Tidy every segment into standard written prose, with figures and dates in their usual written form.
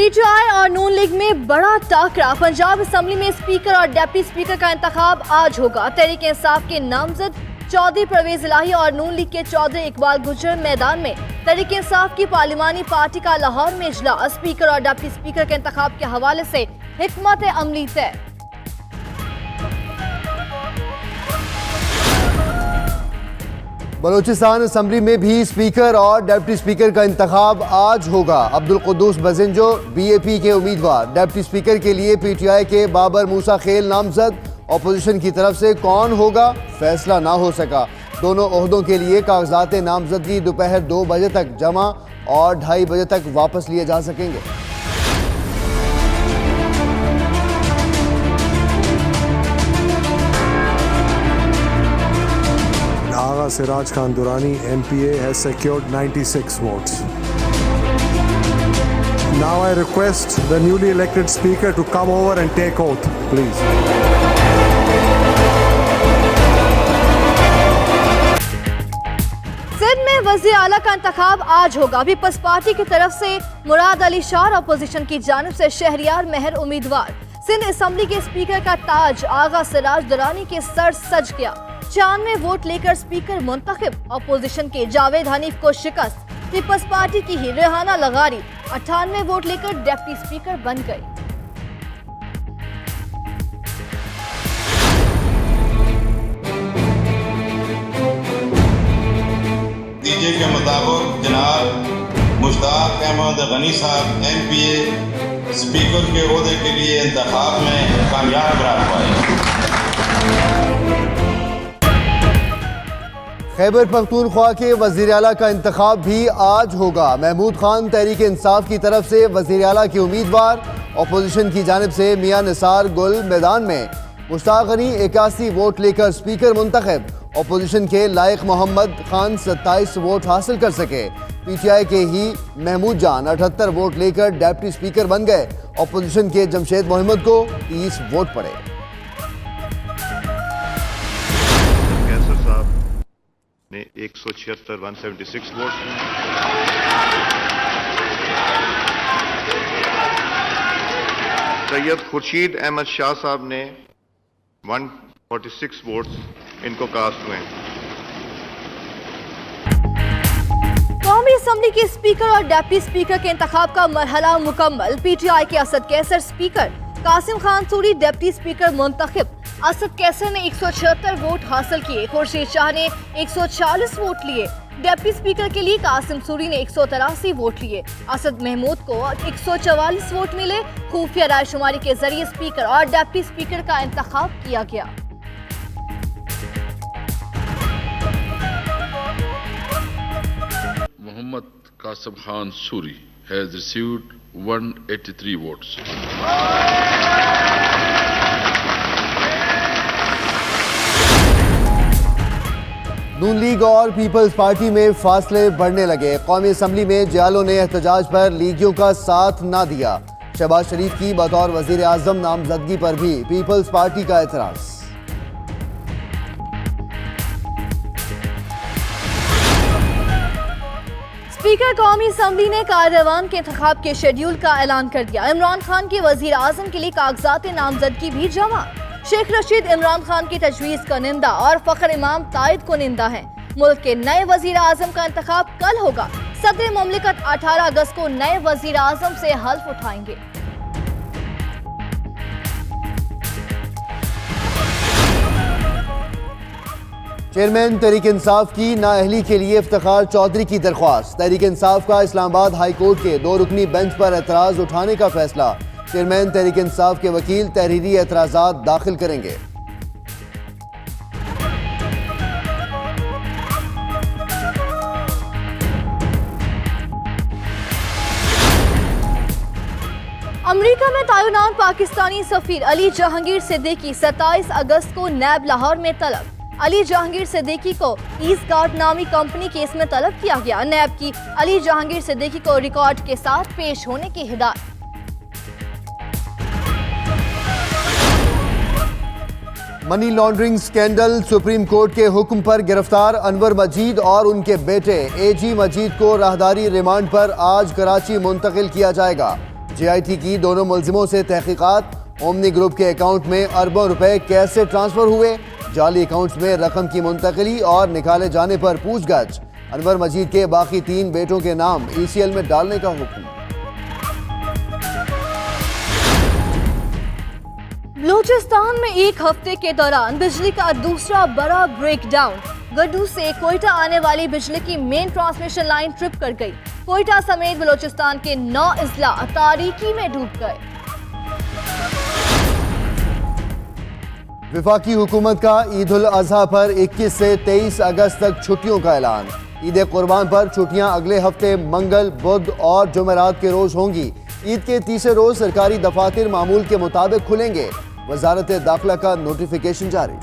PTI और नून league में बड़ा टाकरा। पंजाब असेंबली में स्पीकर और डिप्टी स्पीकर का इंतखाब आज होगा। तहरीक इंसाफ के नामजद चौधरी परवेज इलाही और नून लीग के चौधरी इकबाल गुर्जर मैदान में। तहरीक इंसाफ की पार्लिमानी पार्टी का लाहौर में इजलास। स्पीकर और डिप्टी स्पीकर के इंतखाब के हवाले से हिकमत अमली तय। बलूचिस्तान असेंबली में भी स्पीकर और डिप्टी स्पीकर का इंतखाब आज होगा। अब्दुल कुद्दूस बजिंजो बीएपी के उम्मीदवार। डिप्टी स्पीकर के लिए पीटीआई के बाबर मूसा खेल नामजद। अपोजिशन की तरफ से कौन होगा फैसला ना हो सका। दोनों ओहदों के लिए कागजात नामजदगी दोपहर 2 बजे तक जमा और 2:30 बजे तक वापस लिए जा सकेंगे। Siraj Khan Durrani, MPA, has secured 96 votes. Now I request the newly elected speaker to come over and take oath, please. Sindh में वज़ीर आला का इंतखाब आज होगा। पीपल्स पार्टी की तरफ से मुराद अली शाह, अपोजिशन की जानिब से शहरियार मेहर उम्मीदवार। सिंध असेंबली के स्पीकर का ताज आगा सिराज दुरानी के सर सज गया। 96 वोट लेकर स्पीकर मुंतखब। अपोजिशन के जावेद हनीफ को शिकस्त। पीपल्स पार्टी की ही रेहाना लगारी 98 वोट लेकर डिप्टी स्पीकर बन गई। नतीजे के मुताबिक जनाब मुश्ताक अहमद गनी साहब MPA स्पीकर के ओहदे के लिए इंतखाब में कामयाब रहा हुआ। खैबर पख्तूनख्वा के वज़ीर आला का इंतखाब भी आज होगा। महमूद खान तहरीक इंसाफ की तरफ से वज़ीर आला के उम्मीदवार। अपोजिशन की जानिब से मियां निसार गुल मैदान में। मुश्ताक गनी 81 वोट लेकर स्पीकर मुंतखब। अपोजिशन के लायक मोहम्मद खान 27 वोट हासिल कर सके। पीटीआई के ही महमूद जान 78 वोट लेकर डिप्टी स्पीकर बन गए। अपोजिशन के जमशेद मोहम्मद को 30 वोट पड़े। ने 176 वोट। सैयद खुर्शीद अहमद शाह साहब ने 146 वोट्स इनको कास्ट हुए। कौमी असेंबली के स्पीकर और डिप्टी स्पीकर के इंतखाब का मरहला मुकम्मल। पीटीआई के Asad Qaiser speaker, Qasim Khan Suri deputy speaker मुंतखब। असद कैसर ने 176 वोट हासिल किए। खुर्शीद शाह ने 140 वोट लिए। डिप्टी स्पीकर के लिए कासिम सूरी ने 183 वोट लिए। असद महमूद को 144 वोट मिले। खुफिया रायशुमारी के जरिए स्पीकर और डिप्टी स्पीकर का इंतखाब किया गया। Mohammad Qasim Khan Suri has received 183 votes. Noon League और पीपल्स पार्टी में फासले बढ़ने लगे। कौमी असेंबली में जियालों ने एहतजाज पर लीगियों का साथ ना दिया। शहबाज शरीफ की बतौर वजीर आजम नामजदगी पर भी पीपल्स पार्टी का एतराज। स्पीकर कौमी असेंबली ने कारवान के इंतखाब के शेड्यूल का ऐलान कर दिया। इमरान खान के वजीर आजम के लिए कागजात नामजदगी भी जमा। शेख रशीद इमरान खान की तजवीज़ का निंदा और फखर इमाम ताइद को निंदा है। मुल्क के नए वजीर आजम का इंतखाब कल होगा। सदर मुमलिकत 18 अगस्त को नए वजीर आजम से हल्फ उठाएंगे। चेयरमैन तहरीक इंसाफ की नाअहली के लिए इफ्तिखार चौधरी की दरख्वास्त। तहरीक इंसाफ का इस्लामाबाद हाई कोर्ट के 2 रुकनी बेंच पर एतराज उठाने का फैसला। चेयरमैन तहरीक इंसाफ के वकील तहरीरी एतराजात दाखिल करेंगे। अमेरिका में तैनात पाकिस्तानी सफीर अली जहांगीर सिद्दीकी 27 अगस्त को नैब लाहौर में तलब। अली जहांगीर सिद्दीकी को ईस्ट गार्ड नामी कंपनी केस में तलब किया गया। नैब की अली जहांगीर सिद्दीकी को रिकॉर्ड के साथ पेश होने की हिदायत। Money laundering scandal. Supreme court के हुक्म पर गिरफ्तार अनवर मजीद और उनके बेटे एजी मजीद को राहदारी रिमांड पर आज कराची मुंतकिल किया जाएगा। JIT की दोनों मुलजिमों से तहकीकात। ओमनी ग्रुप के अकाउंट में अरबों रुपए कैसे ट्रांसफर हुए, जाली अकाउंट्स में रकम की मुंतकली और निकाले जाने पर पूछगछ। अनवर मजीद के बाकी 3 बेटों के नाम ECL में डालने का हुक्म। बलूचिस्तान में एक हफ्ते के दौरान बिजली का दूसरा बड़ा ब्रेकडाउन। गड्डू से कोयटा आने वाली बिजली की मेन ट्रांसमिशन लाइन ट्रिप कर गई। कोयटा समेत बलूचिस्तान के 9 अजला तारीकी में डूब गए। विफाकी हुकूमत का ईद उल अजहा पर 21 से 23 अगस्त तक छुट्टियों का ऐलान। ईद कुर्बान पर छुट्टियां अगले हफ्ते मंगल, बुध और जुमेरात के रोज होंगी। ईद के तीसरे रोज सरकारी दफातर मामूल के मुताबिक खुलेंगे। वजारत दाखिला का नोटिफिकेशन जारी।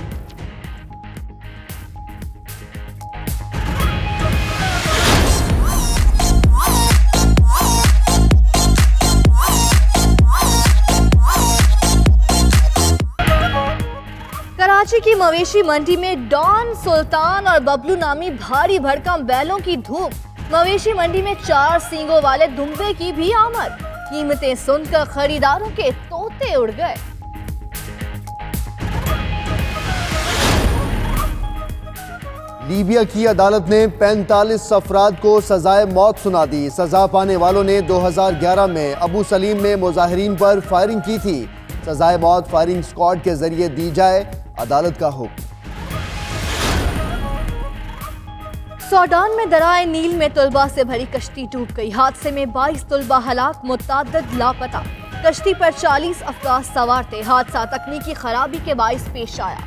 कराची की मवेशी मंडी में डॉन, सुल्तान और बबलू नामी भारी भरकम बैलों की धूम। मवेशी मंडी में 4 सींगों वाले दुम्बे की भी आमद। कीमतें सुनकर खरीदारों के तोते उड़ गए। लीबिया की अदालत ने 45 अफराद को सजाए मौत सुना दी। सजा पाने वालों ने 2011 में अबू सलीम में मुजाहिरीन पर फायरिंग की थी। सजाए मौत फायरिंग स्क्वाड के जरिए दी जाए, अदालत का हुक्म। सूडान में दराए नील में तलबा से भरी कश्ती डूब गई। हादसे में 22 तलबा हलाक, मुतअद्दिद लापता। कश्ती पर 40 अफराद सवार थे। हादसा तकनीकी खराबी के बाइस पेश आया।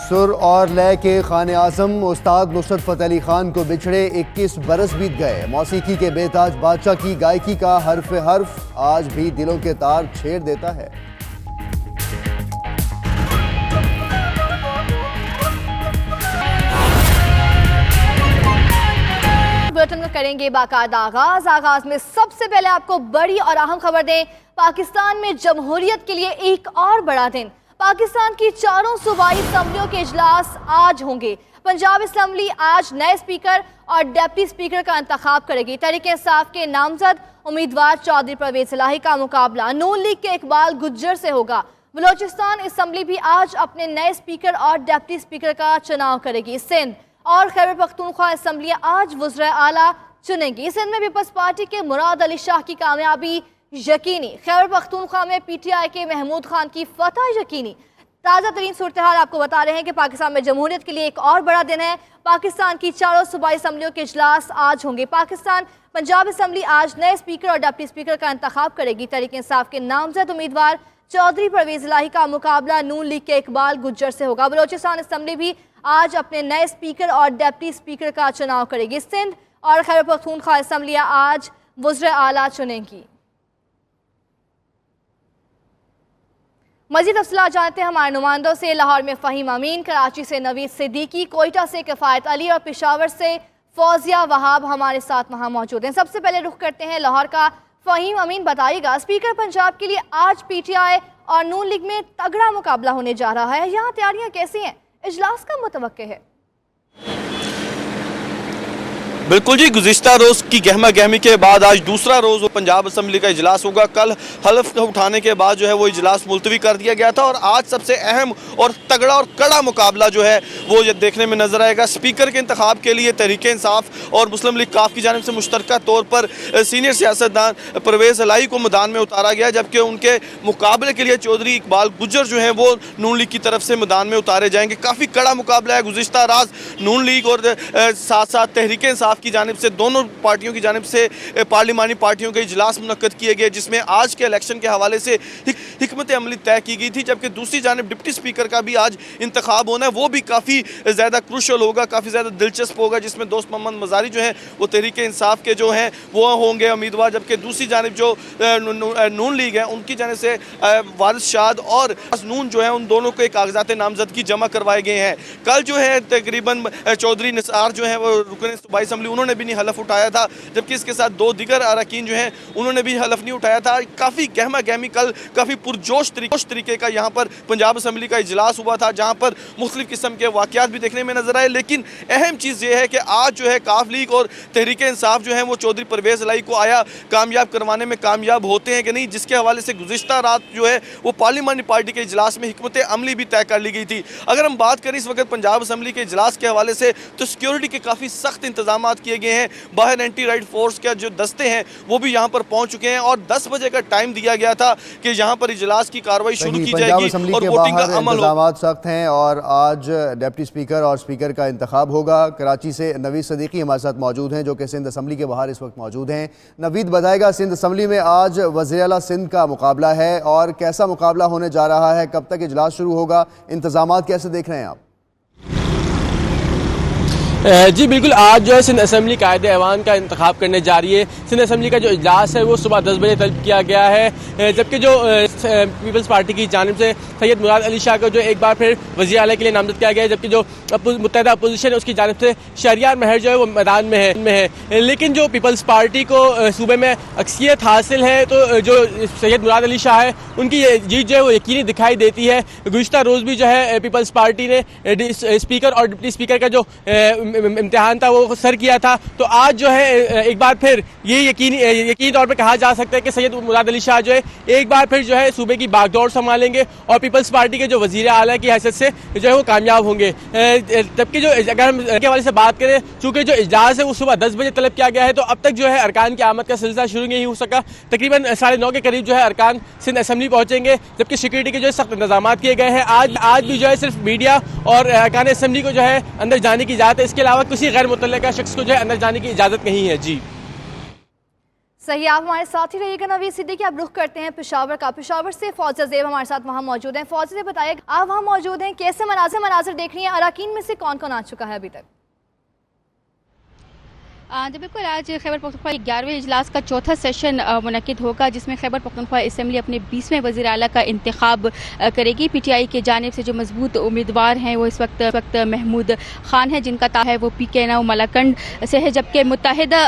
सुर और लय के खाने आजम उस्ताद नुसरत फतेह अली खान को बिछड़े 21 बरस बीत गए। मौसीकी के बेताज बादशाह की गायकी का हर्फ हर्फ आज भी दिलों के तार छेड़ देता है। बुलेटिन में करेंगे बाकायदा आगाज में सबसे पहले आपको बड़ी और अहम खबर दें। पाकिस्तान में जमहूरियत के लिए एक और बड़ा दिन। पाकिस्तान की 4 सूबाई असम्बलियों के इजलास आज होंगे। पंजाब असम्बली आज नए स्पीकर और डिप्टी स्पीकर का इंतखाब करेगी। तहरीक-ए-इंसाफ के नामजद उम्मीदवार चौधरी परवेज इलाही का मुकाबला नून लीग के इकबाल गुज्जर से होगा। बलूचिस्तान असम्बली भी आज अपने नए स्पीकर और डिप्टी स्पीकर का चुनाव करेगी। सिंध और खैबर पख्तूनख्वा असम्बलियां आज वज़ीर आला चुनेंगी। सिंध में पीपल्स पार्टी के मुराद अली शाह की कामयाबी यकीनी। खैबर पख्तूनख्वा में PTI के महमूद खान की फतह यकीनी। ताज़ा तरीन सूरत हाल आपको बता रहे हैं कि पाकिस्तान में जमहूरियत के लिए एक और बड़ा दिन है। पाकिस्तान की 4 सूबाई असम्बलियों के इजलास आज होंगे। पंजाब असम्बली आज नए स्पीकर और डिप्टी स्पीकर का इंतखाब करेगी। तहरीक-ए-इंसाफ के नामजद उम्मीदवार चौधरी परवेज इलाही का मुकाबला नून लीग के इकबाल गुज्जर से होगा। बलूचिस्तान असम्बली भी आज अपने नए स्पीकर और डिप्टी स्पीकर का चुनाव करेगी। सिंध और खैबर पख्तूनख्वा असम्बलियां आज वज़ीर आला चुनेंगी। मजीद तफसीलात जानते हैं हमारे नुमाइंदों से। लाहौर में फ़हीम अमीन, कराची से नवीद सिद्दीकी, कोयटा से किफ़ायत अली और पेशावर से फौजिया वहाब हमारे साथ वहाँ मौजूद हैं। सबसे पहले रुख करते हैं लाहौर का। फ़हीम अमीन, बताइएगा स्पीकर पंजाब के लिए आज PTI और नून लीग में तगड़ा मुकाबला होने जा रहा है। यहाँ तैयारियाँ कैसी हैं? इजलास कब मुतवक्के है? बिल्कुल जी, गुज़िश्ता रोज़ की गहमा गहमी के बाद आज दूसरा रोज़ वो पंजाब असम्बली का इजलास होगा। कल हल्फ उठाने के बाद जो है वो इजलास मुलतवी कर दिया गया था और आज सबसे अहम और तगड़ा और कड़ा मुकाबला जो है वो ये देखने में नजर आएगा। स्पीकर के इंतखाब के लिए तहरीक-ए-इंसाफ और मुस्लिम लीग काफ की जानिब से मुश्तरका तौर पर सीनियर सियासतदान परवेज इलाही को मैदान में उतारा गया, जबकि उनके मुकाबले के लिए चौधरी इकबाल गुज्जर जो है वो नून लीग की तरफ से मैदान में उतारे जाएंगे। काफ़ी कड़ा मुकाबला है। गुज़िश्ता रात नून लीग और साथ साथ तहरीक-ए-इंसाफ की जानिब से दोनों पार्टियों की जानिब से पार्लिमानी पार्टियों के इजलास मुनक्कद किए गए, जिसमें आज के इलेक्शन के हवाले से हिकमत अमली तय की गई थी। जबकि दूसरी जानिब डिप्टी स्पीकर का भी आज इंतखाब होना है, वो भी काफ़ी ज़्यादा क्रूशल होगा, काफ़ी ज़्यादा दिलचस्प होगा, जिसमें दोस्त मोहम्मद मज़ारी जो हैं वो तहरीक-ए-इंसाफ के जो हैं वो होंगे उम्मीदवार। जबकि दूसरी जानिब जो नून लीग है उनकी जानिब से वारिस शाद और नून जो है उन दोनों के कागजात नामजदगी जमा करवाए गए हैं। कल जो है तकरीबन चौधरी निसार जो है वो रुकन सूबाई असम्बली उन्होंने भी नहीं हलफ उठाया था, जबकि इसके साथ 2 दीगर अरकान जो हैं उन्होंने भी हलफ नहीं उठाया था। काफ़ी गहमा गहमी कल काफ़ी पुरजोश तरीके का यहाँ पर पंजाब असम्बली का इजलास हुआ था, जहाँ पर मुख्तलिफ किस्म के वाक़यात भी देखने में नजर आए। लेकिन अहम चीज़ ये है कि आज जो है काफ लीग और तहरीक इंसाफ जो है वो चौधरी परवेज़ इलाही को आया कामयाब करवाने में कामयाब होते हैं कि नहीं, जिसके हवाले से गुज़िश्ता रात जो है वो पार्लियामानी पार्टी के इजलास में हिकमत अमली भी तय कर ली गई थी। अगर हम बात करें इस वक्त पंजाब असम्बली के इजलास के हवाले से तो सिक्योरिटी के काफ़ी सख्त इंतजाम किए गए हैं। बाहर एंटी राइट फोर्स के जो दस्ते हैं वो भी यहाँ पर पहुँच चुके हैं और 10 बजे का टाइम दिया गया था कि यहाँ पर इजलास की कार्रवाई शुरू की जाएगी और वोटिंग का अमल होगा। सख्त हैं और आज डिप्टी स्पीकर और स्पीकर का इंतखाब होगा। कराची से नवीद सदीकी हमारे साथ मौजूद हैं जो कि सिंध असम्बली के बाहर इस वक्त मौजूद हैं। नवीद बताएगा, सिंध असम्बली में आज वज़ीर आला सिंध का मुकाबला है और कैसा मुकाबला होने जा रहा है, कब तक इजलास शुरू होगा, इंतजामात कैसे देख रहे हैं आप? जी बिल्कुल, आज जो है सिंध असम्बली कायदे ऐवान का इंतखाब करने जा रही है। सिंध असम्बली का जो इजलास है वो सुबह 10 बजे तलब किया गया है, जबकि जो पीपल्स पार्टी की जानिब से सैयद मुराद अली शाह को जो एक बार फिर वज़ीर आला के लिए नामजद किया गया है, जबकि जो मुत्तहिदा अपोजिशन है उसकी जानिब से शहरियार महर जो है वो मैदान में है। लेकिन जो पीपल्स पार्टी को सूबे में अक्सियत हासिल है तो जो सैयद मुराद अली शाह है उनकी जीत जो है वो यकीनी दिखाई देती है। गुज़िश्ता रोज़ भी जो है पीपल्स पार्टी ने स्पीकर और डिप्टी स्पीकर का जो इम्तिहान था वो सर किया था, तो आज जो है एक बार फिर ये यकीनी तौर पे कहा जा सकता है कि सैयद मुराद अली शाह जो है एक बार फिर जो है सूबे की बागडोर संभालेंगे और पीपल्स पार्टी के जो वज़ीर आला की हैसियत से जो है वो कामयाब होंगे। जबकि जो अगर हम के हवाले से बात करें, चूँकि जो इजलास है वो सुबह 10 बजे तलब किया गया है, तो अब तक जो है अरकान की आमद का सिलसिला शुरू नहीं हो सका। तकरीबन 9:30 के करीब जो है अरकान सिंध असम्बली पहुँचेंगे, जबकि सिक्योरिटी के जो सख्त इंतजाम किए गए हैं। आज भी जो है सिर्फ मीडिया और अरकान असम्बली को जो है अंदर जाने की इजाज़त है, इसके अलावा किसी गैर मुतल्लिका शख्स को जो है अंदर जाने की इजाज़त नहीं है। जी सही, आप हमारे साथ ही रहिएगा। नवीद सिद्दीकी, आप रुख करते हैं पेशावर का। पेशावर से फौजा ज़ेब हमारे साथ वहाँ मौजूद हैं। फौजा ज़ेब बताइए, आप वहाँ मौजूद हैं, कैसे मनाज़र देख रही हैं? अरकान में से कौन कौन आ चुका है अभी तक? जी बिल्कुल, आज खैबर पख्तूनख्वा 11वें इजलास का चौथा सेशन मुनक्किद होगा, जिसमें खैबर पख्तूनख्वा असम्बली अपने 20वें वज़ीर आला का इंतखाब करेगी। पीटीआई के जानिब से जो मजबूत उम्मीदवार हैं वो इस वक्त महमूद खान है, जिनका ता है वो PK9 मलाकंड से है, जबकि मुत्तहिदा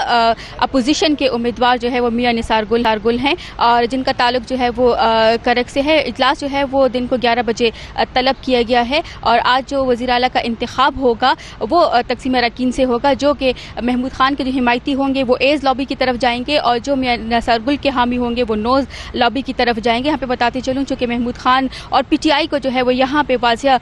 अपोजिशन के उम्मीदवार जो है वो मियां निसार गुल हैं और जिनका ताल्लुक जो है वो करक से है। इजलास जो है वो दिन को 11 बजे तलब किया गया है और आज जो वज़ीर आला का इंतखाब होगा वो तकसीम अरकान से होगा, जो कि महमूद खान के जो हिमायती होंगे वो एज लॉबी की तरफ जाएंगे और जो मियां निसार गुल के हामी होंगे वो नोज लॉबी की तरफ जाएंगे। यहाँ पे बताते चलूँ चूँकि महमूद खान और PTI को जो है वो यहाँ पे वाज़िया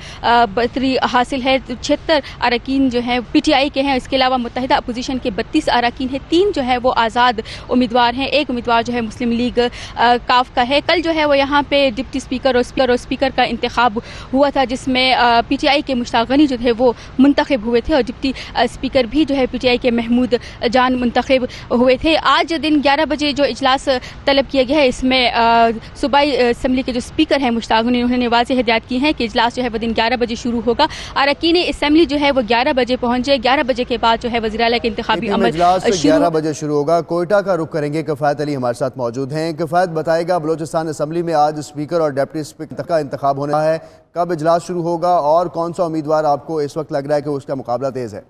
बरतरी हासिल है। 76 अरकान जो है PTI के हैं, इसके अलावा मुत्तहिदा अपोजिशन के 32 अरकान हैं, 3 जो है वो आज़ाद उम्मीदवार हैं, 1 उम्मीदवार जो है मुस्लिम लीग काफ का है। कल जो है वो यहाँ पे डिप्टी स्पीकर और स्पीकर का इंतखाब हुआ था, जिसमें PTI के मुश्ताक गनी जो थे वो मुंतखब हुए थे और डिप्टी स्पीकर भी जो है PTI के महमूद जान मुंतखब हुए थे। आज दिन 11 बजे जो इजलास तलब किया गया है, इसमें सूबाई असम्बली के जो स्पीकर हैं मुश्ताक गनी, उन्होंने वाज़ेह हिदायत की है कि इजलास जो है वो दिन 11 बजे शुरू होगा। अरकान असम्बली जो है वो 11 बजे पहुंचे। 11 बजे के बाद जो है वज़ीर आला के इंतखाबी अमल 11 बजे शुरू होगा। कोयटा का रुख करेंगे, किफ़ायत अली हमारे साथ मौजूद हैं। किफ़ायत बताएगा, बलोचिस्तान असम्बली में आज स्पीकर और डिप्टी स्पीकर का इंतखाब होने है, कब इजलास शुरू होगा और कौन सा उम्मीदवार आपको इस वक्त लग रहा है कि उसका मुकाबला तेज़ है?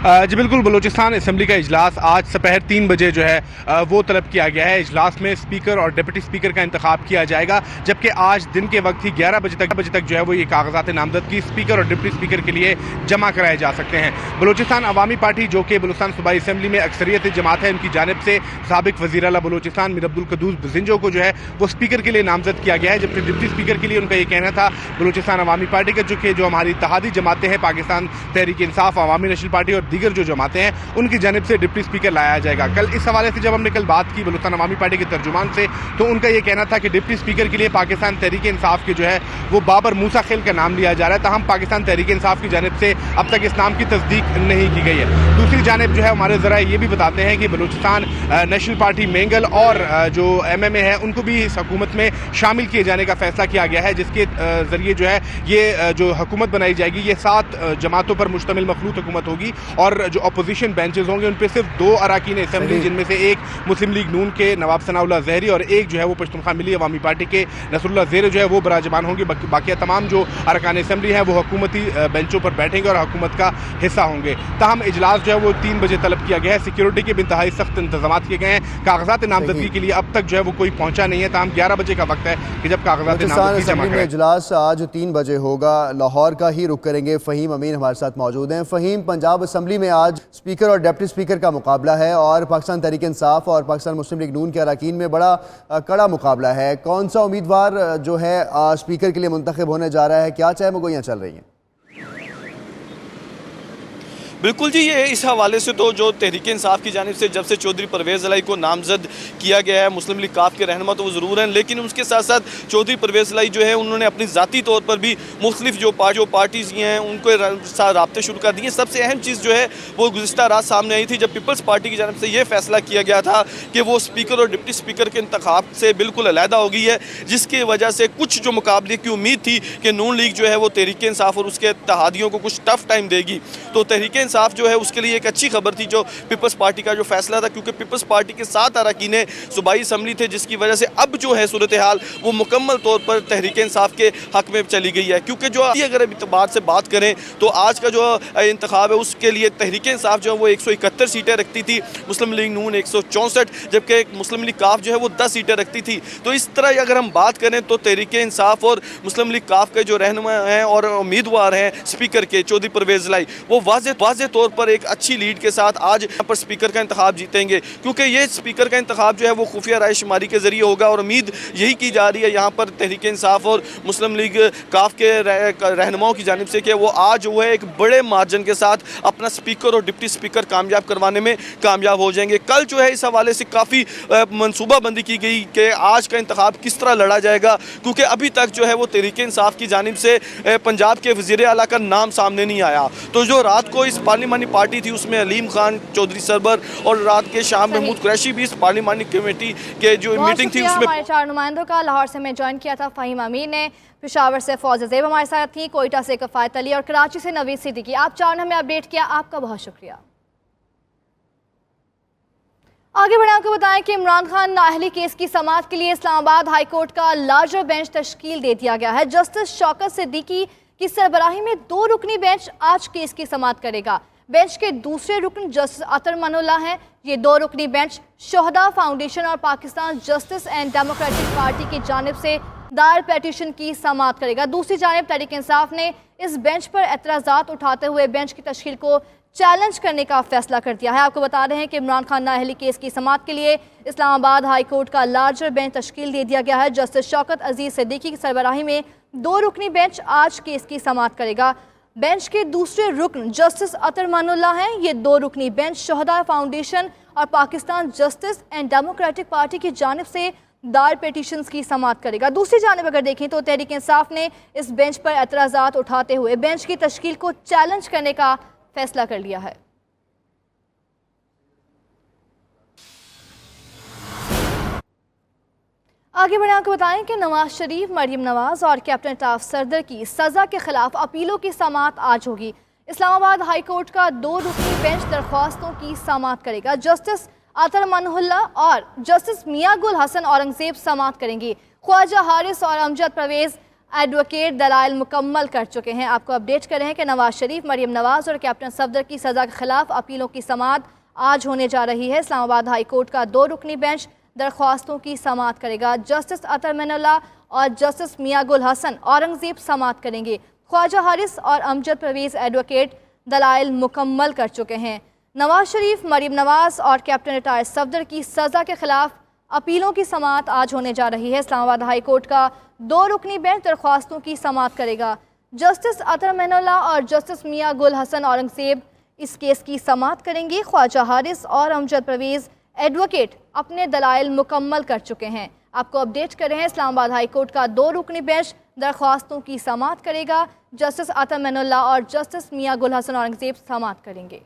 जी बिल्कुल, बलूचिस्तान असम्बली का इजलास आज दोपहर 3 बजे जो है वो तलब किया गया है। इजलास में स्पीकर और डिप्टी स्पीकर का इंतखाब किया जाएगा, जबकि आज दिन के वक्त ही 11 बजे तक जो है वो ये कागजात नामजदगी स्पीकर और डिप्टी स्पीकर के लिए जमा कराए जा सकते हैं। बलूचिस्तान अवामी पार्टी जो कि बलूचिस्तान सूबाई असम्बली में अक्सरियत जमात है, उनकी जानिब से साबिक वज़ीर आला बलूचिस्तान मीर अब्दुल कद्दूस बजिंजो को जो है वो स्पीकर के लिए नामजद किया गया है, जबकि डिप्टी स्पीकर के लिए उनका ये कहना था बलूचिस्तान अवामी पार्टी का, जो हमारी इत्तेहादी जमातें हैं, पाकिस्तान तहरीक इंसाफ, अवामी नेशनल पार्टी और दीगर जो जमातें हैं, उनकी जानिब से डिप्टी स्पीकर लाया जाएगा। कल इस हवाले से जब हमने कल बात की बलूचिस्तान अवामी पार्टी के तर्जुमान से, तो उनका यह कहना था कि डिप्टी स्पीकर के लिए पाकिस्तान तहरीक इंसाफ के जो है वो बाबर मूसा खेल का नाम लिया जा रहा है, ताहम पाकिस्तान तहरीक इंसाफ की जानिब से अब तक इस नाम की तस्दीक नहीं की गई है। दूसरी जानिब जो है हमारे ज़रा ये भी बताते हैं कि बलूचिस्तान नेशनल पार्टी मेंगल और जो MMA है उनको भी इस हुकूमत में शामिल किए जाने का फैसला किया गया है, जिसके ज़रिए जो है ये जो हुकूमत बनाई जाएगी ये 7 जमातों पर मुश्तमिल मखलूत हुकूमत होगी और जो अपोजिशन बेंचेस होंगे उन पर सिर्फ 2 अरकान असेंबली, जिनमें से एक मुस्लिम लीग नून के नवाब सनाउल्लाह ज़हरी और एक जो है वो पश्तूनख्वा मिली अवामी पार्टी के नसरुल्लाह ज़ेर जो है वो बराजमान होंगे। बाकी तमाम जो अरकान असेंबली हैं वो हुकूमती बेंचों पर बैठेंगे और हुकूमत का हिस्सा होंगे। ताहम इजलास जो है वो 3 बजे तलब किया गया है। सिक्योरिटी के इंतहाई सख्त इंतजाम किए गए हैं। कागजात नामजदगी के लिए अब तक जो है वो कोई पहुंचा नहीं है। ताहम 11 बजे का वक्त है कि जब कागजात नामजदगी जमा करें। इजलास आज 3 बजे होगा। लाहौर का ही रुख करेंगे। फ़हीम अमीन हमारे साथ मौजूद हैं। फ़हीम, पंजाब असम्बली में आज स्पीकर और डिप्टी स्पीकर का मुकाबला है और पाकिस्तान तहरीक इंसाफ और पाकिस्तान मुस्लिम लीग नून के अरकान में बड़ा कड़ा मुकाबला है। कौन सा उम्मीदवार जो है स्पीकर के लिए मुंतखब होने जा रहा है? क्या चाहे मगोइयाँ चल रही हैं? बिल्कुल जी, ये इस हवाले से तो जो तहरीक इंसाफ की जानिब से जब से चौधरी परवेज़ इलाही को नामजद किया गया है, मुस्लिम लीग काफ के रहनुमा तो वो ज़रूर हैं, लेकिन उसके साथ साथ चौधरी परवेज़ इलाही जो है उन्होंने अपनी ज़ाती तौर पर भी मुख्तलिफ जो पार्टीज़ हैं उनको साथ रब्ते शुरू कर दिए। सबसे अहम चीज़ जो है वो गुज़िश्ता रात सामने आई थी जब पीपल्स पार्टी की जानिब से ये फैसला किया गया था कि वो स्पीकर और डिप्टी स्पीकर के इंतखाब से बिल्कुल अलहदा हो गई है, जिसकी वजह से कुछ जो मुकाबले की उम्मीद थी कि नून लीग जो है वो तहरीक इंसाफ और उसके इत्तेहादियों को कुछ टफ टाइम देगी, तो तहरीक इंसाफ जो है उसके लिए एक अच्छी खबर थी जो पीपल्स पार्टी का जो फैसला था, क्योंकि पीपल्स पार्टी के 7 अरकान सूबाई असम्बली थे, जिसकी वजह से अब जो है सूरत हाल वो मुकम्मल तौर पर तहरीक इंसाफ के हक में चली गई है। क्योंकि जो अगर इतबार से बात करें तो आज का जो इंतखाब है उसके लिए तहरीक इंसाफ जो है वो 171 सीटें रखती थी, मुस्लिम लीग नून 164, जबकि मुस्लिम लीग काफ जो है वो 10 सीटें रखती थी। तो इस तरह अगर हम बात करें तो तहरीक इंसाफ और मुस्लिम लीग काफ के जो रहनुमा हैं और उम्मीदवार हैं स्पीकर के चौधरी परवेज़ इलाही, वो वाज़े तौर पर एक अच्छी लीड के साथ आज यहाँ पर स्पीकर का इंतखाब जीतेंगे, क्योंकि ये स्पीकर का इंतखाब जो है वो खुफिया राय शुमारी के जरिए होगा और उम्मीद यही की जा रही है यहाँ पर तहरीक इंसाफ और मुस्लिम लीग काफ के रहनुमाओं की जानिब से कि वो आज वो है एक बड़े मार्जिन के साथ अपना स्पीकर और डिप्टी स्पीकर कामयाब करवाने में कामयाब हो जाएंगे। कल जो है इस हवाले से काफ़ी मनसूबाबंदी की गई कि आज का इंतखाब किस तरह लड़ा जाएगा, क्योंकि अभी तक जो है वो तहरीक इंसाफ की जानिब से पंजाब के वज़ीर आला का नाम सामने नहीं आया। तो जो रात को इस पार्लिमानी पार्टी थी उसमें अलीम खान चौधरी सरबर और रात के शाम महमूद कुरैशी भी इस पार्लिमानी कमेटी के जो मीटिंग थी उसमें हमारे 4 नुमाइंदों का लाहौर से मैं ज्वाइन किया था। फ़हीम अमीन ने, पेशावर से फौज ज़ेब हमारे साथ थी, कोयटा से कफ़ायत अली और कराची से नवीद सिद्दीकी। आप 4 ने हमें अपडेट किया, आपका बहुत शुक्रिया। आगे बढ़े आपको बताएं कि इमरान खान नाअहली केस की समाअत के लिए इस्लामाबाद हाई कोर्ट का लार्जर बेंच तश्कील दे दिया गया है। जस्टिस शौकत सिद्दीकी की सरबराही में 2 रुकनी बेंच आज केस की समाअत करेगा। बेंच के दूसरे रुकन जस्टिस अतर मनोल्लाह हैं। ये 2 रुकनी बेंच शोहदा फाउंडेशन और Pakistan justice and democratic party की जानिब से दायर पेटिशन की समाअत करेगा। दूसरी जानिब तहरीक इंसाफ ने इस बेंच पर एतराज़ात उठाते हुए बेंच की तश्कील को चैलेंज करने का फैसला कर दिया है। आपको बता रहे हैं कि इमरान खान नाअहली केस की समाअत के लिए इस्लामाबाद हाई कोर्ट का लार्जर बेंच तश्कील दे दिया गया है। जस्टिस शौकत अजीज सिद्दीकी की सरबराही में 2 रुकनी बेंच आज केस की समाअत करेगा। बेंच के दूसरे रुकन जस्टिस अतर मनोल्लाह हैं। ये 2 रुकनी बेंच शोहदा फाउंडेशन और Pakistan justice and democratic party की जानिब से दायर पेटिशंस की समाअत करेगा। दूसरी जानिब अगर देखें तो तहरीक इंसाफ ने इस बेंच पर एतराज़ात उठाते हुए बेंच की तश्कील को चैलेंज करने का फैसला कर लिया है। आगे बढ़े आपको बताएं कि नवाज शरीफ, मरियम नवाज और कैप्टन टाफ सरदर की सज़ा के खिलाफ अपीलों की समाअत आज होगी। इस्लामाबाद हाई कोर्ट का 2 रुकनी बेंच दरख्वास्तों की समाअत करेगा। जस्टिस अतर मनोल्लाह और जस्टिस मियां गुल हसन औरंगजेब समाअत करेंगी। ख्वाजा हारिस और अमजद परवेज़ एडवोकेट दलाइल मुकम्मल कर चुके हैं। आपको अपडेट कर रहे हैं कि नवाज शरीफ, मरियम नवाज और कैप्टन सफदर की सज़ा के खिलाफ अपीलों की समाअत आज होने जा रही है। इस्लामाबाद हाई कोर्ट का 2 रुकनी बेंच दरख्वास्तों की समाअत करेगा। जस्टिस अतर मनोल्लाह और जस्टिस मियां गुल हसन औरंगजेब समाअत करेंगे। ख्वाजा हारिस और अमजद परवेज़ एडवोकेट दलाइल मुकम्मल कर चुके हैं। नवाज शरीफ, मरियम नवाज और कैप्टन रिटायर्ड सफदर की सज़ा के खिलाफ अपीलों की समाअत आज होने जा रही है। इस्लामाबाद हाई कोर्ट का 2 रुकनी बेंच दरख्वास्तों की समाअत करेगा। जस्टिस अतर मनोल्लाह और जस्टिस मियां गुल हसन औरंगजेब इस केस की समाअत करेंगे। ख्वाजा हारिस और अमजद परवेज़ एडवोकेट अपने दलाइल मुकम्मल कर चुके हैं। आपको अपडेट कर रहे हैं, इस्लामाबाद हाई कोर्ट का 2 रुकनी बेंच दरख्वास्तों की समाअत करेगा। जस्टिस अतर मनोल्लाह और जस्टिस मियां गुल हसन औरंगजेब समाअत करेंगे।